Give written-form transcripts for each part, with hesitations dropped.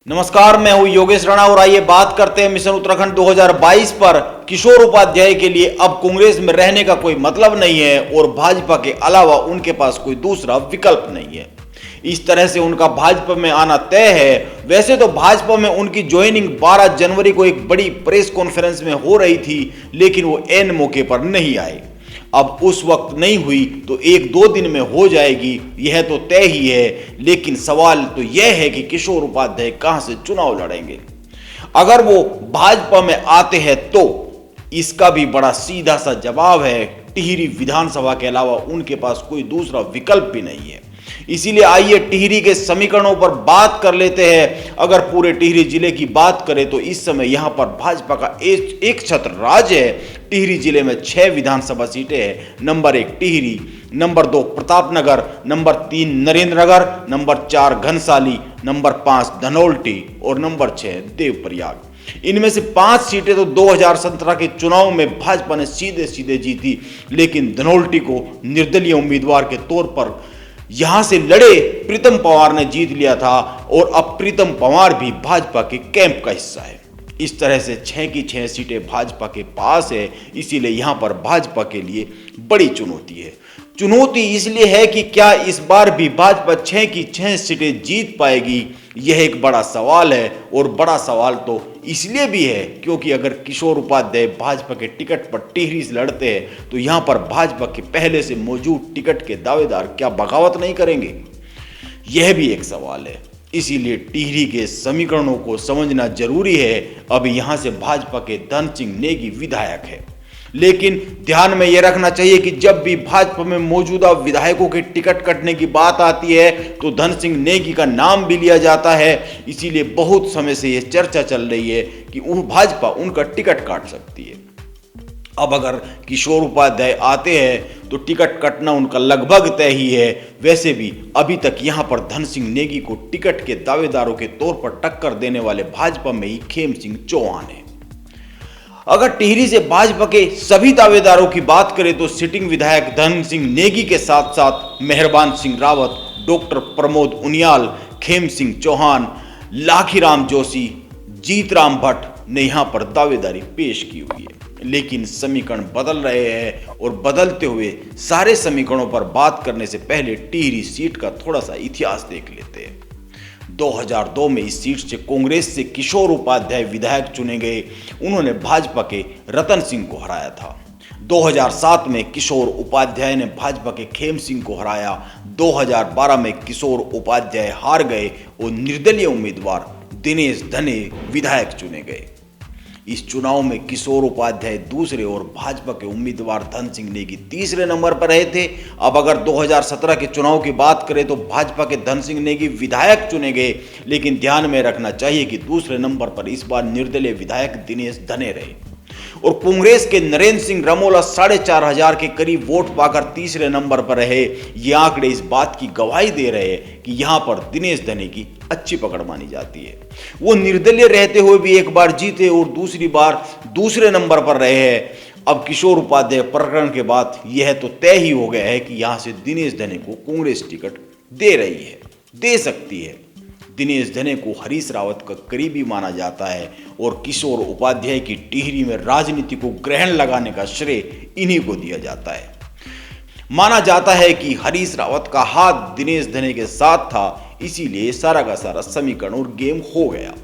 नमस्कार, मैं हूं योगेश राणा और आइए बात करते हैं मिशन उत्तराखंड 2022 पर। किशोर उपाध्याय के लिए अब कांग्रेस में रहने का कोई मतलब नहीं है और भाजपा के अलावा उनके पास कोई दूसरा विकल्प नहीं है। इस तरह से उनका भाजपा में आना तय है। वैसे तो भाजपा में उनकी ज्वाइनिंग 12 जनवरी को एक बड़ी प्रेस कॉन्फ्रेंस में हो रही थी, लेकिन वो ऐन मौके पर नहीं आए। अब उस वक्त नहीं हुई तो एक दो दिन में हो जाएगी, यह तो तय ही है। लेकिन सवाल तो यह है कि किशोर उपाध्याय कहां से चुनाव लड़ेंगे। अगर वो भाजपा में आते हैं तो इसका भी बड़ा सीधा सा जवाब है, टिहरी विधानसभा के अलावा उनके पास कोई दूसरा विकल्प भी नहीं है। इसीलिए आइए टिहरी के समीकरणों पर बात कर लेते हैं। अगर पूरे टिहरी जिले की बात करें तो इस समय यहां पर भाजपा का एक छत्र राज है। टिहरी जिले में 6 विधानसभा सीटें हैं। Number 1 Tehri, number 2 Pratapnagar, number 3 Narendranagar, number 4 Ghansali, number 5 Dhanaulti और नंबर 6 देवप्रयाग। इनमें से 5 सीटें तो 2017 के चुनाव में भाजपा ने सीधे सीधे जीती, लेकिन धनौल्टी को निर्दलीय उम्मीदवार के तौर पर यहां से लड़े प्रीतम पंवार ने जीत लिया था और अब प्रीतम पंवार भी भाजपा के कैंप का हिस्सा है। इस तरह से 6 की 6 सीटें भाजपा के पास है। इसीलिए यहां पर भाजपा के लिए बड़ी चुनौती है। चुनौती इसलिए है कि क्या इस बार भी भाजपा 6 की 6 सीटें जीत पाएगी, यह एक बड़ा सवाल है। और बड़ा सवाल तो इसलिए भी है क्योंकि अगर किशोर उपाध्याय भाजपा के टिकट पर टिहरी से लड़ते हैं तो यहां पर भाजपा के पहले से मौजूद टिकट के दावेदार क्या बगावत नहीं करेंगे, यह भी एक सवाल है। इसीलिए टिहरी के समीकरणों को समझना जरूरी है। अब यहां से भाजपा के धन सिंह नेगी विधायक है, लेकिन ध्यान में यह रखना चाहिए कि जब भी भाजपा में मौजूदा विधायकों के टिकट कटने की बात आती है तो धन सिंह नेगी का नाम भी लिया जाता है। इसीलिए बहुत समय से यह चर्चा चल रही है कि भाजपा उनका टिकट काट सकती है। अब अगर किशोर उपाध्याय आते हैं तो टिकट कटना उनका लगभग तय ही है। वैसे भी अभी तक यहां पर धन सिंह नेगी को टिकट के दावेदारों के तौर पर टक्कर देने वाले भाजपा में ही खेम सिंह चौहान है। अगर टिहरी से भाजपा के सभी दावेदारों की बात करें तो सिटिंग विधायक धन सिंह नेगी के साथ साथ मेहरबान सिंह रावत, डॉक्टर प्रमोद उनियाल, खेम सिंह चौहान, लाखीराम जोशी, जीतराम भट्ट ने यहां पर दावेदारी पेश की हुई है। लेकिन समीकरण बदल रहे हैं और बदलते हुए सारे समीकरणों पर बात करने से पहले टिहरी सीट का थोड़ा सा इतिहास देख लेते हैं। 2002 में इस सीट से कांग्रेस से किशोर उपाध्याय विधायक चुने गए। उन्होंने भाजपा के रतन सिंह को हराया था। 2007 में किशोर उपाध्याय ने भाजपा के खेम सिंह को हराया। 2012 में किशोर उपाध्याय हार गए और निर्दलीय उम्मीदवार दिनेश धने विधायक चुने गए। इस चुनाव में किशोर उपाध्याय दूसरे और भाजपा के उम्मीदवार धन सिंह नेगी तीसरे नंबर पर रहे थे। अब अगर 2017 के चुनाव की बात करें तो भाजपा के धन सिंह नेगी विधायक चुने गए, लेकिन ध्यान में रखना चाहिए कि दूसरे नंबर पर इस बार निर्दलीय विधायक दिनेश धने रहे और कांग्रेस के नरेंद्र सिंह रमोला 4,500 के करीब वोट पाकर तीसरे नंबर पर रहे। ये आंकड़े इस बात की गवाही दे रहे हैं कि यहां पर दिनेश धने की अच्छी पकड़ मानी जाती है। वो निर्दलीय रहते हुए भी एक बार जीते और दूसरी बार दूसरे नंबर पर रहे हैं। अब किशोर उपाध्याय प्रकरण के बाद यह तो तय ही हो गया है कि यहां से दिनेश धने को कांग्रेस टिकट दे रही है, दे सकती है। दिनेश धने को हरीश रावत का करीबी माना जाता है और किशोर उपाध्याय की टिहरी में राजनीति को ग्रहण लगाने का श्रेय इन्हीं को दिया जाता है। माना जाता है कि हरीश रावत का हाथ दिनेश धने के साथ था, इसीलिए सारा का सारा समीकरण और गेम हो गया।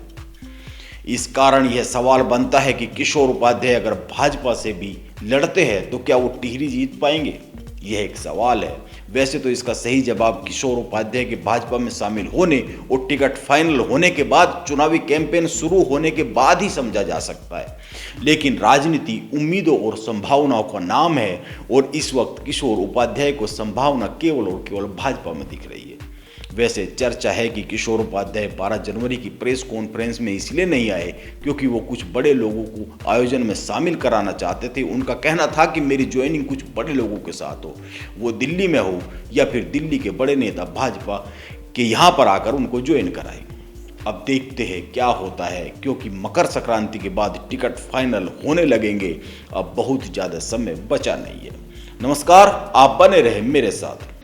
इस कारण यह सवाल बनता है कि किशोर उपाध्याय अगर भाजपा से भी लड़ते हैं तो क्या वो टिहरी जीत पाएंगे, यह एक सवाल है। वैसे तो इसका सही जवाब किशोर उपाध्याय के भाजपा में शामिल होने और टिकट फाइनल होने के बाद चुनावी कैंपेन शुरू होने के बाद ही समझा जा सकता है। लेकिन राजनीति उम्मीदों और संभावनाओं का नाम है और इस वक्त किशोर उपाध्याय को संभावना केवल और केवल भाजपा में दिख रही है। वैसे चर्चा है कि किशोर उपाध्याय 12 जनवरी की प्रेस कॉन्फ्रेंस में इसलिए नहीं आए क्योंकि वो कुछ बड़े लोगों को आयोजन में शामिल कराना चाहते थे। उनका कहना था कि मेरी ज्वाइनिंग कुछ बड़े लोगों के साथ हो, वो दिल्ली में हो या फिर दिल्ली के बड़े नेता भाजपा के यहाँ पर आकर उनको ज्वाइन कराए। अब देखते हैं क्या होता है, क्योंकि मकर संक्रांति के बाद टिकट फाइनल होने लगेंगे। अब बहुत ज़्यादा समय बचा नहीं है। नमस्कार, आप बने रहे मेरे साथ।